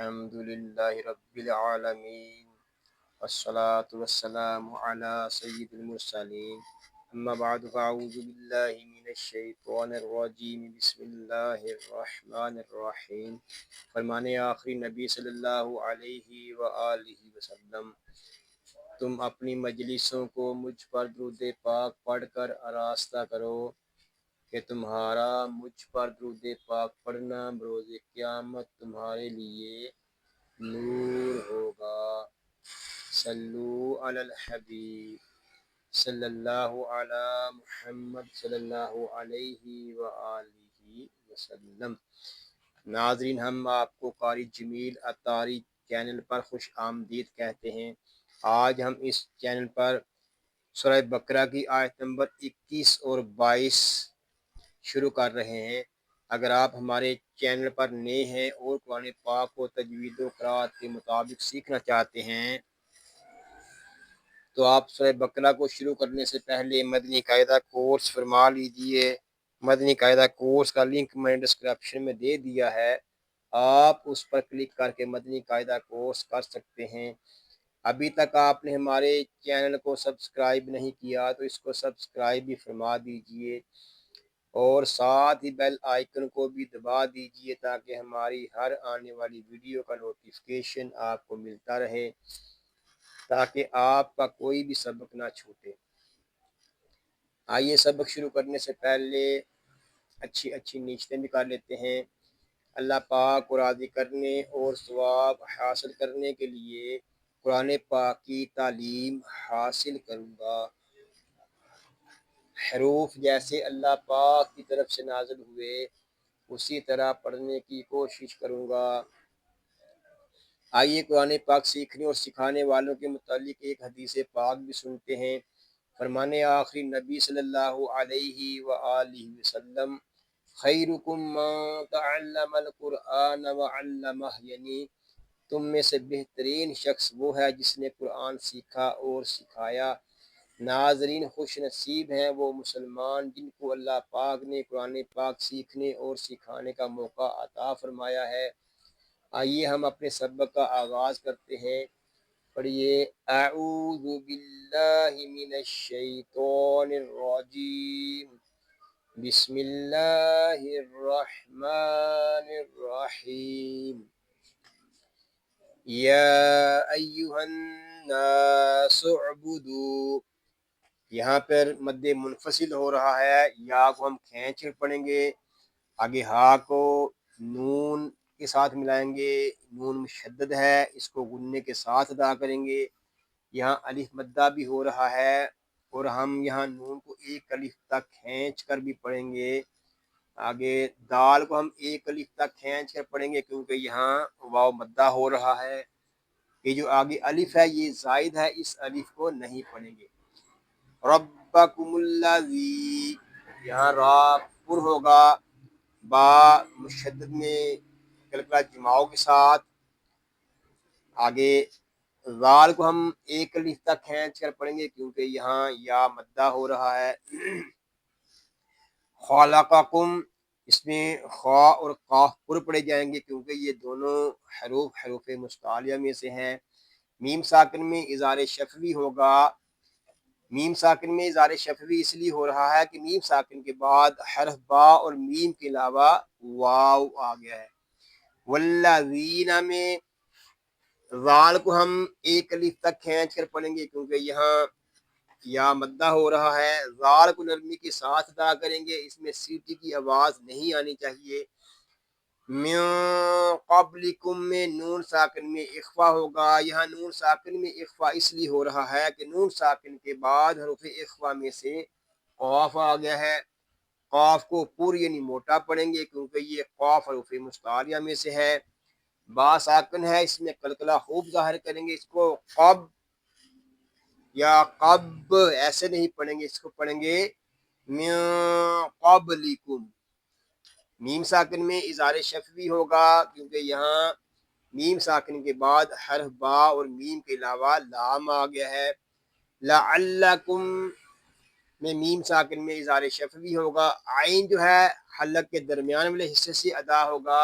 الحمد لله رب العالمين والصلاة والسلام على سيد المرسلين أما بعد فأعوذ بالله من الشیطان الرجیم بسم اللہ الرحمن الرحیم۔ فرمانے آخری نبی صلی اللہ علیہ وآلہ وسلم، تم اپنی مجلسوں کو مجھ پر درود پاک پڑھ کر آراستہ کرو کہ تمہارا مجھ پر درود پاک پڑھنا بروز قیامت تمہارے لیے نور ہوگا۔ صلو علی الحبیب صلی اللہ علی محمد صلی اللہ علیہ وآلہ وسلم۔ ناظرین، ہم آپ کو قاری جمیل عطاری چینل پر خوش آمدید کہتے ہیں۔ آج ہم اس چینل پر سورہ بقرہ کی آیت نمبر 21 اور 22 شروع کر رہے ہیں۔ اگر آپ ہمارے چینل پر نئے ہیں اور قرآن پاک کو تجوید و قرات کے مطابق سیکھنا چاہتے ہیں تو آپ سورہ بقرہ کو شروع کرنے سے پہلے مدنی قاعدہ کورس فرما لیجئے۔ مدنی قاعدہ کورس کا لنک میں نے ڈسکرپشن میں دے دیا ہے، آپ اس پر کلک کر کے مدنی قاعدہ کورس کر سکتے ہیں۔ ابھی تک آپ نے ہمارے چینل کو سبسکرائب نہیں کیا تو اس کو سبسکرائب بھی فرما دیجئے اور ساتھ ہی بیل آئیکن کو بھی دبا دیجئے تاکہ ہماری ہر آنے والی ویڈیو کا نوٹیفیکیشن آپ کو ملتا رہے، تاکہ آپ کا کوئی بھی سبق نہ چھوٹے۔ آئیے سبق شروع کرنے سے پہلے اچھی نیتیں بھی کر لیتے ہیں۔ اللہ پاک کو راضی کرنے اور ثواب حاصل کرنے کے لیے قرآن پاک کی تعلیم حاصل کروں گا۔ حروف جیسے اللہ پاک کی طرف سے نازل ہوئے اسی طرح پڑھنے کی کوشش کروں گا۔ آئیے قرآن پاک سیکھنے اور سکھانے والوں کے متعلق ایک حدیث پاک بھی سنتے ہیں۔ فرمانے آخری نبی صلی اللہ علیہ وآلہ وسلم، خیرکم من تعلم القرآن وعلمہ، یعنی تم میں سے بہترین شخص وہ ہے جس نے قرآن سیکھا اور سکھایا۔ ناظرین، خوش نصیب ہیں وہ مسلمان جن کو اللہ پاک نے قرآن پاک سیکھنے اور سکھانے کا موقع عطا فرمایا ہے۔ آئیے ہم اپنے سبق کا آغاز کرتے ہیں۔ پڑھیے، اعوذ باللہ من الشیطان الرجیم، بسم اللہ الرحمن الرحیم، یا ایہا الناس اعبدوا۔ یہاں پر مد منفصل ہو رہا ہے، یا کو ہم کھینچ کر پڑھیں گے، آگے ہا کو نون کے ساتھ ملائیں گے، نون مشدد ہے، اس کو غننے کے ساتھ ادا کریں گے۔ یہاں الف مدہ بھی ہو رہا ہے اور ہم یہاں نون کو ایک الف تک کھینچ کر بھی پڑھیں گے۔ آگے دال کو ہم ایک الف تک کھینچ کر پڑھیں گے کیونکہ یہاں واو مدہ ہو رہا ہے۔ یہ جو آگے الف ہے یہ زائد ہے، اس الف کو نہیں پڑھیں گے۔ ربکم الذی، یہاں را پر ہوگا، با مشدد میں کلکلہ جماؤ کے ساتھ۔ آگے ذال کو ہم ایک الف تک کھینچ کر پڑھیں گے کیونکہ یہاں یا مدہ ہو رہا ہے۔ خلقکم، اس میں خا اور قاف پر پڑے جائیں گے کیونکہ یہ دونوں حروف مستعلیہ میں سے ہیں۔ میم ساکن میں اظہار شفوی ہوگا۔ میم ساکن میں اظہار شفوی اس لیے ہو رہا ہے کہ میم ساکن کے بعد حرف با اور میم کے علاوہ واو آ گیا ہے۔ والذین میں ذال کو ہم ایک الف تک کھینچ کر پڑھیں گے کیونکہ یہاں یا مدہ ہو رہا ہے۔ ذال کو نرمی کے ساتھ ادا کریں گے، اس میں سیٹی کی آواز نہیں آنی چاہیے۔ من قبلکم میں نون ساکن میں اخفا ہوگا۔ یہاں نون ساکن میں اخفا اس لیے ہو رہا ہے کہ نون ساکن کے بعد حروف اخفا میں سے قاف آ گیا ہے۔ قاف کو پر یعنی موٹا پڑھیں گے کیونکہ یہ قاف حروف مستعلیہ میں سے ہے۔ با ساکن ہے، اس میں قلقلہ خوب ظاہر کریں گے، اس کو قب یا قب ایسے نہیں پڑھیں گے، اس کو پڑھیں گے من قبلکم۔ میم ساکن میں اظہار شفوی ہوگا کیونکہ یہاں میم ساکن کے بعد حرف با اور میم کے علاوہ لام آ گیا ہے۔ لعلکم میں میم ساکن میں اظہار شفوی ہوگا، عین جو ہے حلق کے درمیان والے حصے سے ادا ہوگا۔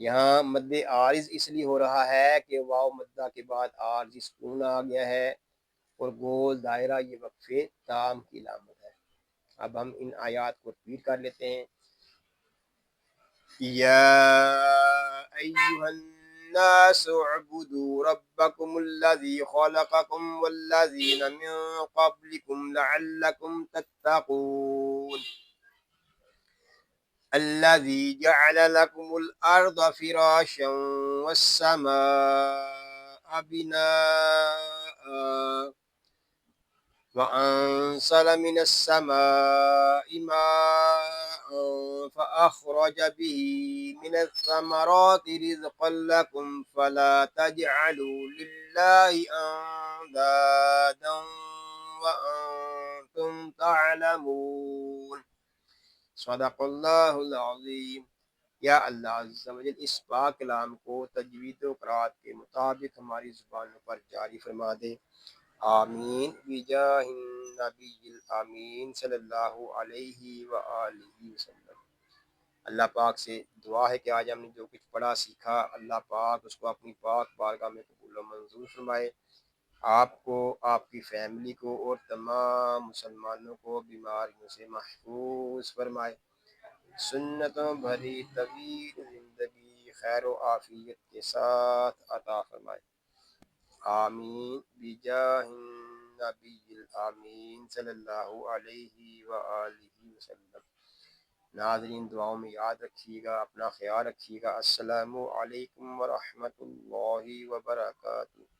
یہاں مد عارض اس لیے ہو رہا ہے کہ واو مدہ کے بعد عارضی سکون آ گیا ہے، اور گول دائرہ یہ وقفے تام کی علامت ہے۔ اب ہم ان آیات کو ریپیٹ کر لیتے ہیں۔ یا ایہا الناس اعبدوا ربکم الذی خلقکم والذین من قبلکم لعلکم تتقون الذي جعل لكم الأرض فراشا والسماء بناء وأنزل من السماء ماء فأخرج به من الثمرات رزقا لكم فلا تجعلوا لله أندادا وأنتم تعلمون۔ صدق اللہ العظیم۔ یا اللہ عز و جل اس پاک کلام کو تجوید و قرات کے مطابق ہماری زبانوں پر جاری فرما دے، آمین بجاہ النبی الامین صلی اللہ علیہ وآلہ وسلم۔ اللہ پاک سے دعا ہے کہ آج ہم نے جو کچھ پڑھا سیکھا، اللہ پاک اس کو اپنی پاک بارگاہ میں قبول و منظور فرمائے، آپ کو، آپ کی فیملی کو اور تمام مسلمانوں کو بیماریوں سے محفوظ فرمائے، سنتوں بھری طویل زندگی خیر و عافیت کے ساتھ عطا فرمائے، آمین بجاہ النبی الامین صلی اللہ علیہ وآلہ وسلم۔ ناظرین دعاؤں میں یاد رکھیے گا، اپنا خیال رکھیے گا۔ السلام علیکم ورحمۃ اللہ وبرکاتہ۔